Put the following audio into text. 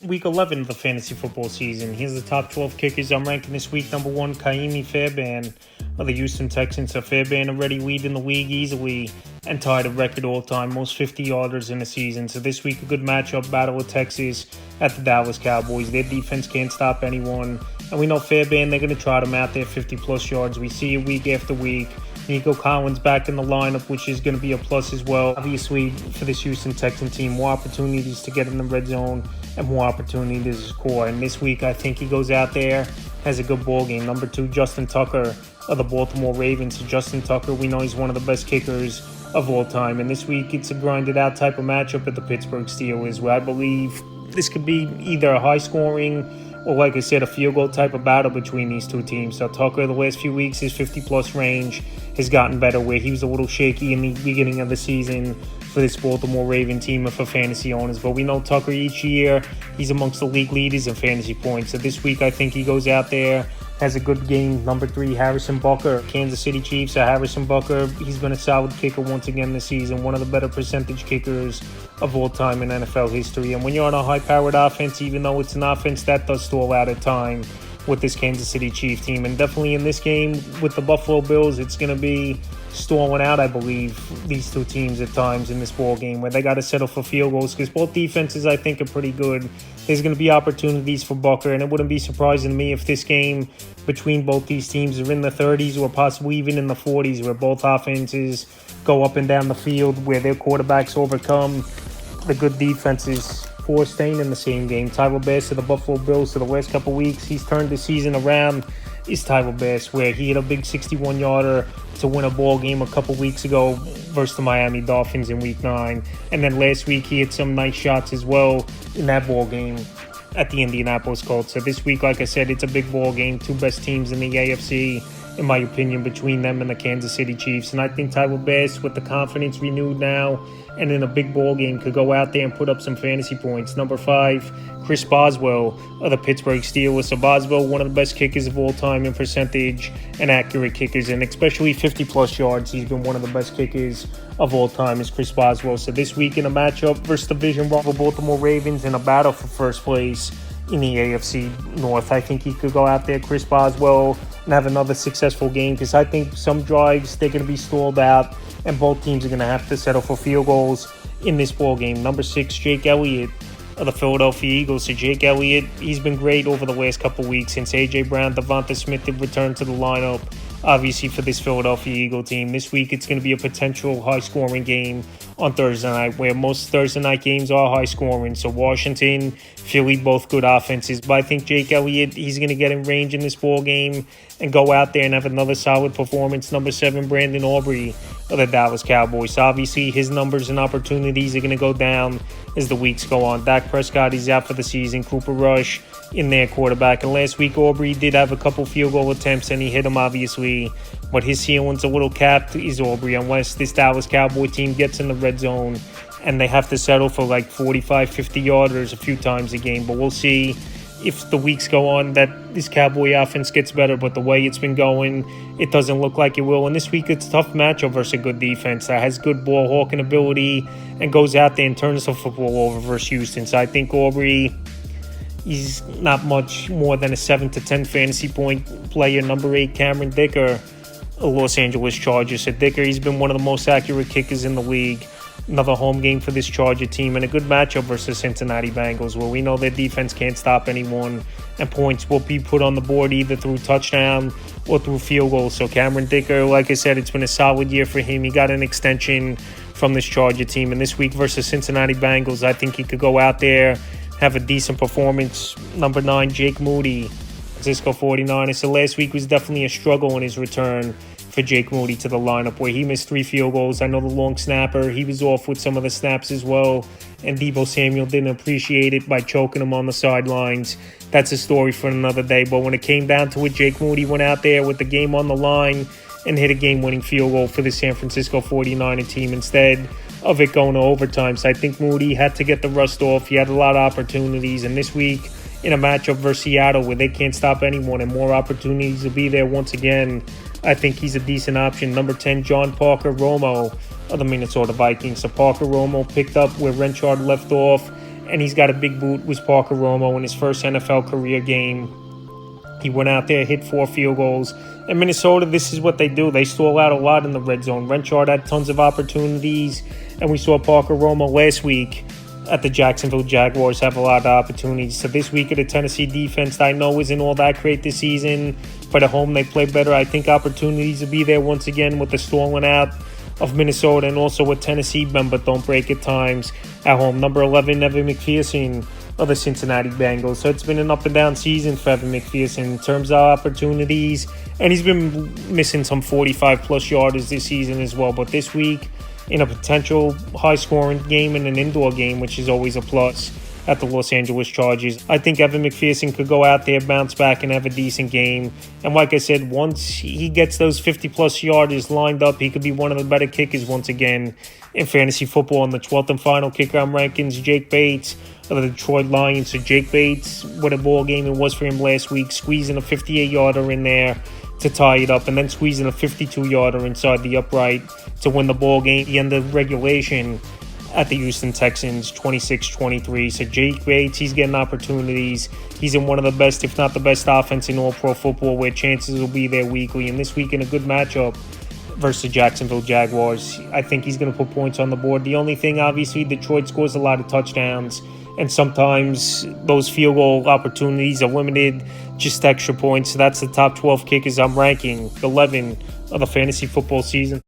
Week 11 of the fantasy football season. Here's the top 12 kickers I'm ranking this week. Number 1, Kaimi Fairbairn of the Houston Texans. So Fairbairn already leading the league easily and tied a record all-time most 50-yarders in the season. So this week, a good matchup, Battle of Texas at the Dallas Cowboys. Their defense can't stop anyone. And we know Fairbairn, they're going to try them out there 50-plus yards. We see it week after week. Nico Collins back in the lineup, which is going to be a plus as well. Obviously, for this Houston Texan team, more opportunities to get in the red zone and more opportunities to score. And this week, I think he goes out there, has a good ball game. Number 2, Justin Tucker of the Baltimore Ravens. So Justin Tucker, we know he's one of the best kickers of all time. And this week, it's a grinded out type of matchup at the Pittsburgh Steelers, where I believe this could be either a high scoring or, like I said, a field goal type of battle between these two teams. So Tucker, the last few weeks, his 50-plus range has gotten better, where he was a little shaky in the beginning of the season for this Baltimore Raven team and for fantasy owners. But we know Tucker each year, he's amongst the league leaders in fantasy points. So this week, I think he goes out there, has a good game. Number 3, Harrison Butker, Kansas City Chiefs. So Harrison Butker, he's been a solid kicker once again this season, one of the better percentage kickers of all time in NFL history. And when you're on a high-powered offense, even though it's an offense that does stall out at time with this Kansas City Chiefs team, and definitely in this game with the Buffalo Bills, it's going to be stalling out, I believe, these two teams at times in this ball game, where they got to settle for field goals, because both defenses, I think, are pretty good. There's going to be opportunities for Butker, and it wouldn't be surprising to me if this game between both these teams are in the 30s or possibly even in the 40s, where both offenses go up and down the field, where their quarterbacks overcome the good defenses for staying in the same game. Tyler Bass of the Buffalo Bills, for the last couple weeks, he's turned the season around. Is Tyler Bass, where he hit a big 61-yarder to win a ball game a couple weeks ago versus the Miami Dolphins in Week 9. And then last week he hit some nice shots as well in that ball game at the Indianapolis Colts. So this week, like I said, it's a big ball game. Two best teams in the AFC, in my opinion, between them and the Kansas City Chiefs. And I think Tyler Bass, with the confidence renewed now and in a big ball game, could go out there and put up some fantasy points. Number 5, Chris Boswell of the Pittsburgh Steelers. So Boswell, one of the best kickers of all time in percentage and accurate kickers, and especially 50-plus yards. He's been one of the best kickers of all time, is Chris Boswell. So this week in a matchup versus division rival Baltimore Ravens in a battle for first place in the AFC North, I think he could go out there, Chris Boswell, and have another successful game, because I think some drives, they're going to be stalled out, and both teams are going to have to settle for field goals in this ball game. Number 6, Jake Elliott of the Philadelphia Eagles. So Jake Elliott, he's been great over the last couple weeks since A.J. Brown, Devonta Smith have returned to the lineup, obviously, for this Philadelphia Eagle team. This week, it's going to be a potential high-scoring game on Thursday night, where most Thursday night games are high-scoring. So Washington, Philly, both good offenses. But I think Jake Elliott, he's going to get in range in this ball game and go out there and have another solid performance. Number 7, Brandon Aubrey of the Dallas Cowboys. So obviously, his numbers and opportunities are going to go down as the weeks go on. Dak Prescott, he's out for the season. Cooper Rush in their quarterback. And last week, Aubrey did have a couple field goal attempts, and he hit them, obviously. But his ceiling's a little capped, is Aubrey, unless this Dallas Cowboy team gets in the red zone and they have to settle for like 45, 50-yarders a few times a game. But we'll see if the weeks go on that this Cowboy offense gets better. But the way it's been going, it doesn't look like it will. And this week, it's a tough matchup versus a good defense that has good ball hawking ability and goes out there and turns the football over versus Houston. So I think Aubrey, he's not much more than a 7 to 10 fantasy point player. Number 8, Cameron Dicker, Los Angeles Chargers. So Dicker, he's been one of the most accurate kickers in the league. Another home game for this Charger team, and a good matchup versus Cincinnati Bengals, where we know their defense can't stop anyone, and points will be put on the board either through touchdown or through field goals. So Cameron Dicker, like I said, it's been a solid year for him. He got an extension from this Charger team, and this week versus Cincinnati Bengals, I think he could go out there, have a decent performance. Number 9, Jake Moody, Francisco 49ers. So last week was definitely a struggle in his return for Jake Moody to the lineup, where he missed 3 field goals. I know the long snapper, he was off with some of the snaps as well, and Deebo Samuel didn't appreciate it by choking him on the sidelines. That's a story for another day. But when it came down to it, Jake Moody went out there with the game on the line and hit a game-winning field goal for the San Francisco 49er team instead of it going to overtime. So I think Moody had to get the rust off. He had a lot of opportunities, and this week in a matchup versus Seattle, where they can't stop anyone and more opportunities will be there once again, I think he's a decent option. Number 10, John Parker Romo of the Minnesota Vikings. So Parker Romo picked up where Renchard left off and he's got a big boot, was Parker Romo in his first NFL career game. He went out there, hit 4 field goals. And Minnesota, this is what they do. They stall out a lot in the red zone. Renchard had tons of opportunities, and we saw Parker Romo last week at the Jacksonville Jaguars have a lot of opportunities. So this week of the Tennessee defense, I know isn't all that great this season, but at home they play better. I think opportunities will be there once again with the stalling out of Minnesota and also with Tennessee, but don't break at times. At home, number 11, Evan McPherson of the Cincinnati Bengals. So it's been an up and down season for Evan McPherson in terms of opportunities, and he's been missing some 45-plus yarders this season as well. But this week, in a potential high-scoring game and an indoor game, which is always a plus at the Los Angeles Chargers, I think Evan McPherson could go out there, bounce back, and have a decent game. And like I said, once he gets those 50-plus yarders lined up, he could be one of the better kickers once again in fantasy football. In the 12th and final kicker on rankings, Jake Bates of the Detroit Lions. So Jake Bates, what a ball game it was for him last week, squeezing a 58-yarder in there to tie it up, and then squeezing a 52-yarder inside the upright to win the ball game. The end of regulation at the Houston Texans, 26-23. So Jake Bates, he's getting opportunities. He's in one of the best, if not the best, offense in all pro football, where chances will be there weekly. And this week in a good matchup versus the Jacksonville Jaguars, I think he's going to put points on the board. The only thing, obviously, Detroit scores a lot of touchdowns, and sometimes those field goal opportunities are limited, just extra points. So that's the top 12 kickers I'm ranking 11 of the fantasy football season.